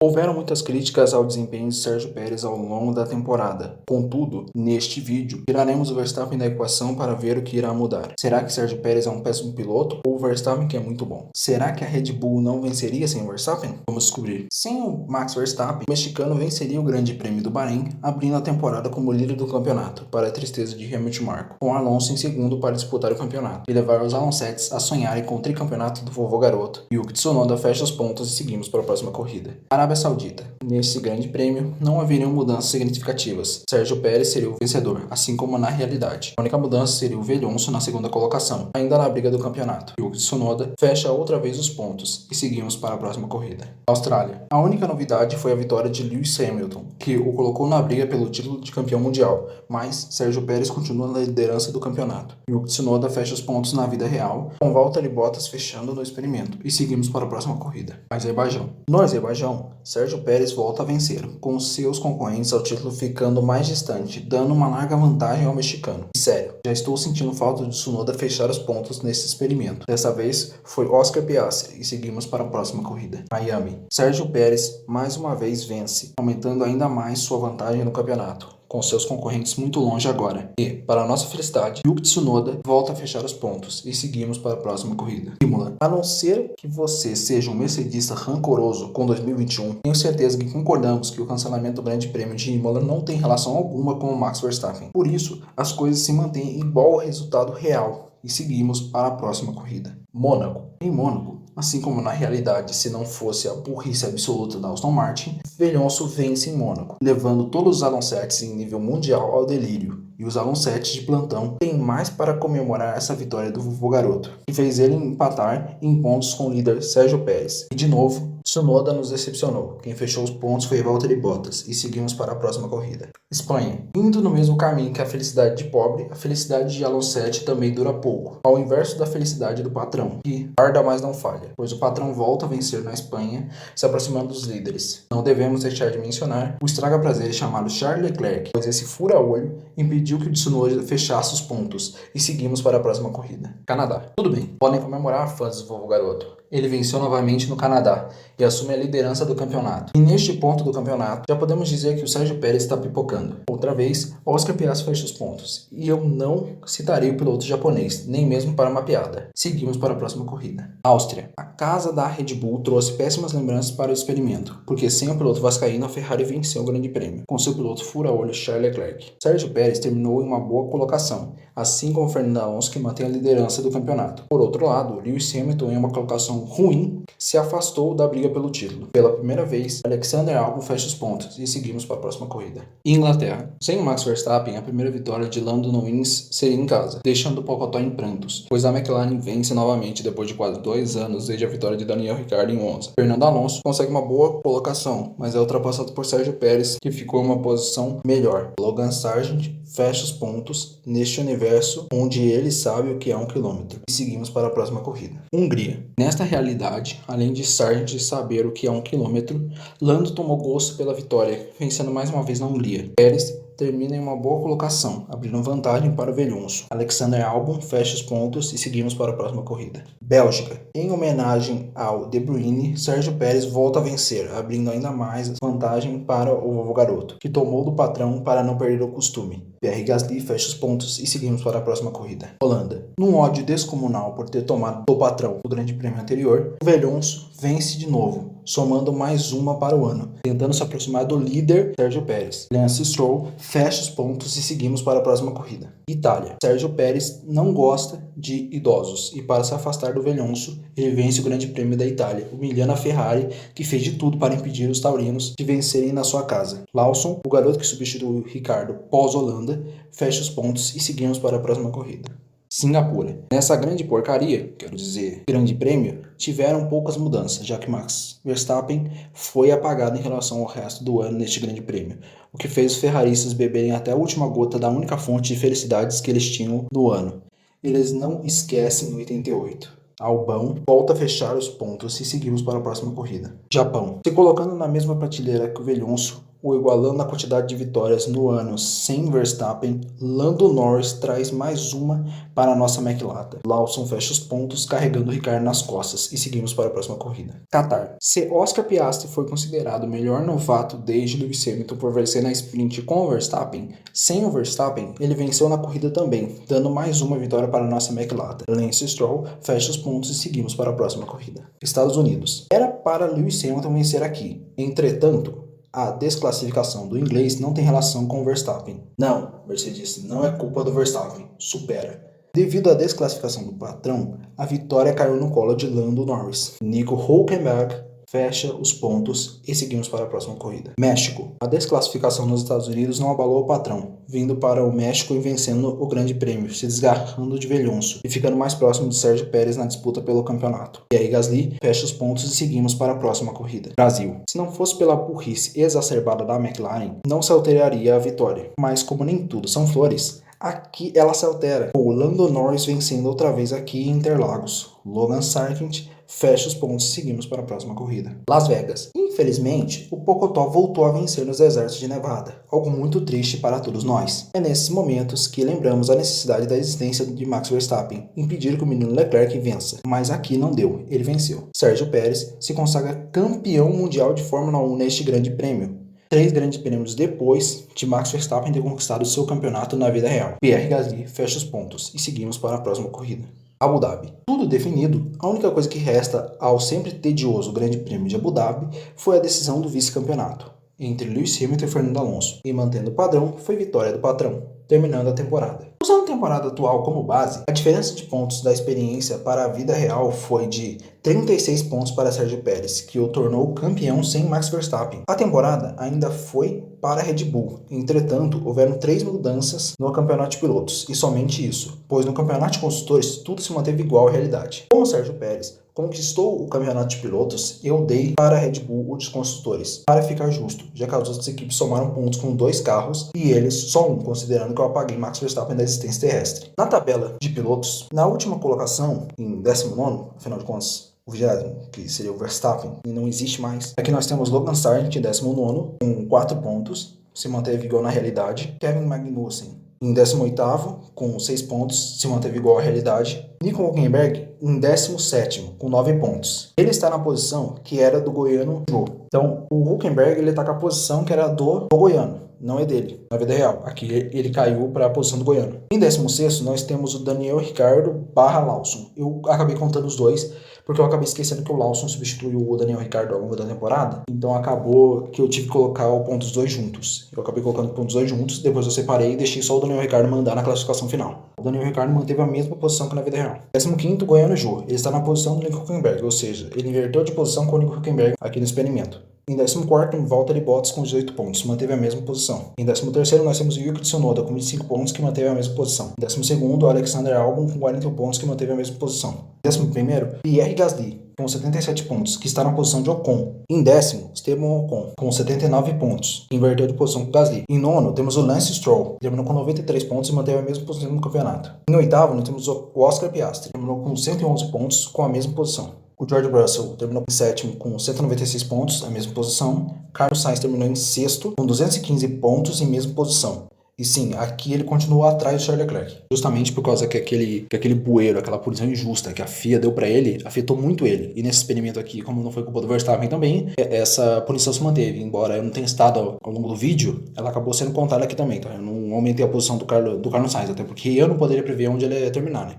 Houveram muitas críticas ao desempenho de Sérgio Pérez ao longo da temporada. Contudo, neste vídeo, tiraremos o Verstappen da equação para ver o que irá mudar. Será que Sérgio Pérez é um péssimo piloto ou o Verstappen que é muito bom? Será que a Red Bull não venceria sem o Verstappen? Vamos descobrir. Sem o Max Verstappen, o mexicano venceria o Grande Prêmio do Bahrein, abrindo a temporada como líder do campeonato, para a tristeza de Helmut Marko, com Alonso em segundo para disputar o campeonato e levar os Alonsettes a sonharem com o tricampeonato do vovô garoto. Yuki Tsunoda fecha os pontos e seguimos para a próxima corrida. Arábia Saudita. Neste grande prêmio, não haveriam mudanças significativas. Sérgio Pérez seria o vencedor, assim como na realidade. A única mudança seria o Velhonso na segunda colocação, ainda na briga do campeonato. Yuki Tsunoda fecha outra vez os pontos e seguimos para a próxima corrida. Austrália. A única novidade foi a vitória de Lewis Hamilton, que o colocou na briga pelo título de campeão mundial, mas Sérgio Pérez continua na liderança do campeonato. Yuki Tsunoda fecha os pontos na vida real, com Valtteri Bottas fechando no experimento, e seguimos para a próxima corrida. Azerbaijão. No Azerbaijão, Sérgio Pérez volta a vencer, com seus concorrentes ao título ficando mais distante, dando uma larga vantagem ao mexicano. E sério, já estou sentindo falta de Tsunoda fechar os pontos nesse experimento. Dessa vez foi Oscar Piastri e seguimos para a próxima corrida. Miami. Sérgio Pérez mais uma vez vence, aumentando ainda mais sua vantagem no campeonato, com seus concorrentes muito longe agora. E, para nossa felicidade, Yuki Tsunoda volta a fechar os pontos e seguimos para a próxima corrida. Imola. A não ser que você seja um mercedista rancoroso com 2021, tenho certeza que concordamos que o cancelamento do Grande Prêmio de Imola não tem relação alguma com o Max Verstappen. Por isso, as coisas se mantêm igual ao resultado real e seguimos para a próxima corrida. Mônaco. Em Mônaco, assim como na realidade, se não fosse a burrice absoluta da Aston Martin, Velhonso vence em Mônaco, levando todos os Alonsettes em nível mundial ao delírio. E os Alonsettes de plantão têm mais para comemorar essa vitória do vovô garoto, que fez ele empatar em pontos com o líder Sérgio Pérez. E de novo, Tsunoda nos decepcionou. Quem fechou os pontos foi Valtteri Bottas e seguimos para a próxima corrida. Espanha. Indo no mesmo caminho que a felicidade de pobre, a felicidade de Alonso também dura pouco, ao inverso da felicidade do patrão, que tarda mas não falha, pois o patrão volta a vencer na Espanha, se aproximando dos líderes. Não devemos deixar de mencionar o estraga-prazer chamado Charles Leclerc, pois esse fura-olho impediu que o Tsunoda fechasse os pontos e seguimos para a próxima corrida. Canadá. Tudo bem, podem comemorar, fãs do vovô garoto. Ele venceu novamente no Canadá e assume a liderança do campeonato. E neste ponto do campeonato, já podemos dizer que o Sérgio Pérez está pipocando. Outra vez, Oscar Piastri fecha os pontos. E eu não citarei o piloto japonês, nem mesmo para uma piada. Seguimos para a próxima corrida. Áustria. A casa da Red Bull trouxe péssimas lembranças para o experimento, porque sem o piloto vascaíno, a Ferrari venceu o Grande Prêmio, com seu piloto fura-olho Charles Leclerc. Sérgio Pérez terminou em uma boa colocação, assim como Fernando Alonso, que mantém a liderança do campeonato. Por outro lado, Lewis Hamilton, em uma colocação ruim, se afastou da briga pelo título. Pela primeira vez, Alexander Albon fecha os pontos e seguimos para a próxima corrida. Inglaterra. Sem o Max Verstappen, a primeira vitória de Lando Norris seria em casa, deixando o Pocotó em prantos, pois a McLaren vence novamente depois de quase 2 anos desde a vitória de Daniel Ricciardo em Monza. Fernando Alonso consegue uma boa colocação, mas é ultrapassado por Sérgio Pérez, que ficou em uma posição melhor. Logan Sargent fecha os pontos neste universo onde ele sabe o que é 1 km. E seguimos para a próxima corrida. Hungria. Nesta realidade, além de Sargent saber o que é 1 km, Lando tomou gosto pela vitória, vencendo mais uma vez na Hungria. Pérez termina em uma boa colocação, abrindo vantagem para o Velhonso. Alexander Albon fecha os pontos e seguimos para a próxima corrida. Bélgica. Em homenagem ao De Bruyne, Sérgio Pérez volta a vencer, abrindo ainda mais vantagem para o vovô garoto, que tomou do patrão para não perder o costume. Pierre Gasly fecha os pontos e seguimos para a próxima corrida. Holanda. Num ódio descomunal por ter tomado do patrão do Grande Prêmio anterior, o Velhonso vence de novo, somando mais uma para o ano, tentando se aproximar do líder Sérgio Pérez. Lance Stroll fecha os pontos e seguimos para a próxima corrida. Itália. Sérgio Pérez não gosta de idosos e, para se afastar do Velhonso, ele vence o Grande Prêmio da Itália, humilhando a Ferrari, que fez de tudo para impedir os taurinos de vencerem na sua casa. Lawson, o garoto que substituiu Ricciardo pós-Holanda, fecha os pontos e seguimos para a próxima corrida. Singapura. Nessa grande porcaria, quero dizer, Grande Prêmio, tiveram poucas mudanças, já que Max Verstappen foi apagado em relação ao resto do ano neste Grande Prêmio, o que fez os ferraristas beberem até a última gota da única fonte de felicidades que eles tinham no ano. Eles não esquecem o 88. Albon volta a fechar os pontos e seguimos para a próxima corrida. Japão. Se colocando na mesma prateleira que o Velhonso, ou igualando a quantidade de vitórias no ano sem Verstappen, Lando Norris traz mais uma para a nossa McLaren. Lawson fecha os pontos, carregando o Ricciardo nas costas, e seguimos para a próxima corrida. Qatar. Se Oscar Piastri foi considerado o melhor novato desde Lewis Hamilton por vencer na sprint com o Verstappen, sem o Verstappen, ele venceu na corrida também, dando mais uma vitória para a nossa McLaren. Lance Stroll fecha os pontos e seguimos para a próxima corrida. Estados Unidos. Era para Lewis Hamilton vencer aqui. Entretanto, a desclassificação do inglês não tem relação com o Verstappen. Não, Mercedes, não é culpa do Verstappen. Supera. Devido à desclassificação do patrão, a vitória caiu no colo de Lando Norris. Nico Hülkenberg fecha os pontos e seguimos para a próxima corrida. México. A desclassificação nos Estados Unidos não abalou o patrão, vindo para o México e vencendo o Grande Prêmio, se desgarrando de Velhonso e ficando mais próximo de Sérgio Pérez na disputa pelo campeonato. E aí Gasly fecha os pontos e seguimos para a próxima corrida. Brasil. Se não fosse pela burrice exacerbada da McLaren, não se alteraria a vitória. Mas como nem tudo são flores, aqui ela se altera. O Lando Norris vencendo outra vez aqui em Interlagos. Logan Sargent fecha os pontos e seguimos para a próxima corrida. Las Vegas. Infelizmente, o Pocotó voltou a vencer nos desertos de Nevada, algo muito triste para todos nós. É nesses momentos que lembramos a necessidade da existência de Max Verstappen, impedir que o menino Leclerc vença, mas aqui não deu, ele venceu. Sérgio Pérez se consagra campeão mundial de Fórmula 1 neste grande prêmio. 3 grandes prêmios depois de Max Verstappen ter conquistado seu campeonato na vida real. Pierre Gasly fecha os pontos e seguimos para a próxima corrida. Abu Dhabi. Tudo definido, a única coisa que resta ao sempre tedioso Grande Prêmio de Abu Dhabi foi a decisão do vice-campeonato entre Lewis Hamilton e Fernando Alonso, e mantendo o padrão, foi vitória do patrão, terminando a temporada. Usando a temporada atual como base, a diferença de pontos da experiência para a vida real foi de 36 pontos para Sérgio Pérez, que o tornou campeão sem Max Verstappen. A temporada ainda foi para a Red Bull, entretanto, houveram 3 mudanças no campeonato de pilotos, e somente isso, pois no campeonato de construtores tudo se manteve igual à realidade. Como Sérgio Pérez conquistou o campeonato de pilotos, eu dei para a Red Bull o de construtores, para ficar justo, já que as outras equipes somaram pontos com 2 carros e eles só um, considerando que eu apaguei Max Verstappen da existência terrestre. Na tabela de pilotos, na última colocação, em 19º, afinal de contas, o 20º, que seria o Verstappen, e não existe mais. Aqui nós temos Logan Sargent em 19º, com 4 pontos, se manteve igual na realidade. Kevin Magnussen em 18º, com 6 pontos, se manteve igual à realidade. Nico Hülkenberg em 17º, com 9 pontos. Ele está na posição que era do goiano Joe. Então, o Hülkenberg está com a posição que era do goiano, não é dele, na vida real. Aqui ele caiu para a posição do goiano. Em 16º, nós temos o Daniel Ricciardo / Lawson. Eu acabei contando os dois, porque eu acabei esquecendo que o Lawson substituiu o Daniel Ricciardo ao longo da temporada. Então acabou que eu tive que colocar o ponto dos dois juntos. Eu acabei colocando o ponto dos dois juntos, depois eu separei e deixei só o Daniel Ricciardo mandar na classificação final. O Daniel Ricciardo manteve a mesma posição que na vida real. 15º, Goiano Joe. Ele está na posição do Nico Hülkenberg, ou seja, ele inverteu de posição com o Nico Hülkenberg aqui no experimento. Em 14º, Valtteri Bottas com 18 pontos, manteve a mesma posição. Em 13º, nós temos o Yuki Tsunoda com 25 pontos, que manteve a mesma posição. Em 12º, Alexander Albon com 41 pontos, que manteve a mesma posição. Em 11º, Pierre Gasly com 77 pontos, que está na posição de Ocon. Em 10º, Esteban Ocon com 79 pontos, que inverteu de posição com Gasly. Em 9º, temos o Lance Stroll, que terminou com 93 pontos e manteve a mesma posição no campeonato. Em 8º, nós temos o Oscar Piastri, que terminou com 111 pontos, com a mesma posição. O George Russell terminou em 7º com 196 pontos, a mesma posição. Carlos Sainz terminou em 6º com 215 pontos e mesma posição. E sim, aqui ele continuou atrás do Charles Leclerc. Justamente por causa que aquele bueiro, aquela punição injusta que a FIA deu para ele, afetou muito ele. E nesse experimento aqui, como não foi culpa do Verstappen também, essa punição se manteve. Embora eu não tenha estado ao longo do vídeo, ela acabou sendo contada aqui também, tá? Eu não aumentei a posição do Carlos Sainz, até porque eu não poderia prever onde ele ia terminar, né?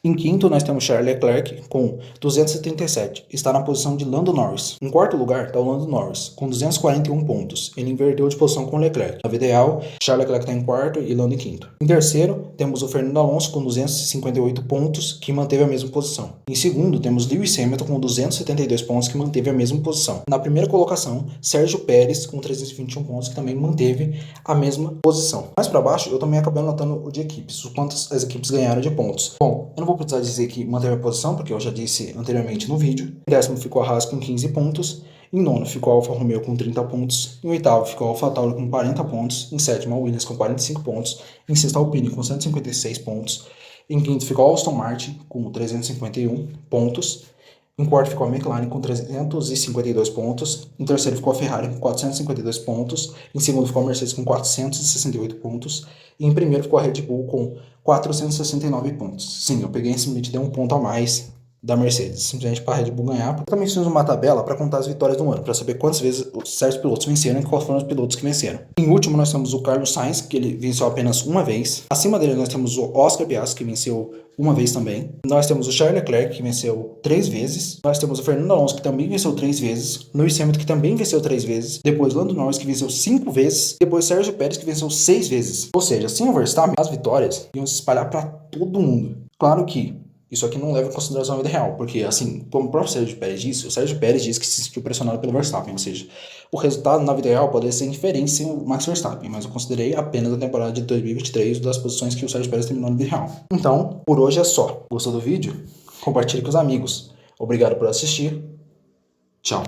Em 5º, nós temos Charles Leclerc com 277, está na posição de Lando Norris. Em 4º lugar está o Lando Norris, com 241 pontos. Ele inverteu de posição com o Leclerc. Na vida real, Charles Leclerc está em 4º e Lando em 5º. Em 3º, temos o Fernando Alonso com 258 pontos, que manteve a mesma posição. Em 2º, temos Lewis Hamilton com 272 pontos, que manteve a mesma posição. Na primeira colocação, Sérgio Pérez com 321 pontos, que também manteve a mesma posição. Mais para baixo, eu também acabei anotando o de equipes, o quanto as equipes ganharam de pontos. Bom, eu não vou precisar dizer que manteve a posição, porque eu já disse anteriormente no vídeo. Em 10º ficou a Haas com 15 pontos. Em 9º ficou a Alfa Romeo com 30 pontos. Em 8º ficou a AlphaTauri com 40 pontos. Em 7º a Williams com 45 pontos. Em 6º a Alpine com 156 pontos. Em 5º ficou a Aston Martin com 351 pontos. Em quarto ficou a McLaren com 352 pontos. Em terceiro ficou a Ferrari com 452 pontos. Em segundo ficou a Mercedes com 468 pontos. E em primeiro ficou a Red Bull com 469 pontos. Sim, eu peguei e simplesmente dei um ponto a mais da Mercedes, simplesmente para a Red Bull ganhar. Eu também fiz uma tabela para contar as vitórias do ano, para saber quantas vezes certos pilotos venceram e quais foram os pilotos que venceram. Em último, nós temos o Carlos Sainz, que ele venceu apenas uma vez. Acima dele, nós temos o Oscar Piastri, que venceu uma vez também. Nós temos o Charles Leclerc, que venceu 3 vezes. Nós temos o Fernando Alonso, que também venceu 3 vezes. Lewis Hamilton, que também venceu 3 vezes. Depois Lando Norris, que venceu 5 vezes. Depois Sérgio Pérez, que venceu 6 vezes. Ou seja, sem o Verstappen, as vitórias iam se espalhar para todo mundo. Claro que isso aqui não leva em consideração a vida real, porque, assim, como o próprio Sérgio Pérez disse, o Sérgio Pérez disse que se sentiu pressionado pelo Verstappen, ou seja, o resultado na vida real poderia ser indiferente sem o Max Verstappen, mas eu considerei apenas a temporada de 2023 das posições que o Sérgio Pérez terminou na vida real. Então, por hoje é só. Gostou do vídeo? Compartilhe com os amigos. Obrigado por assistir. Tchau.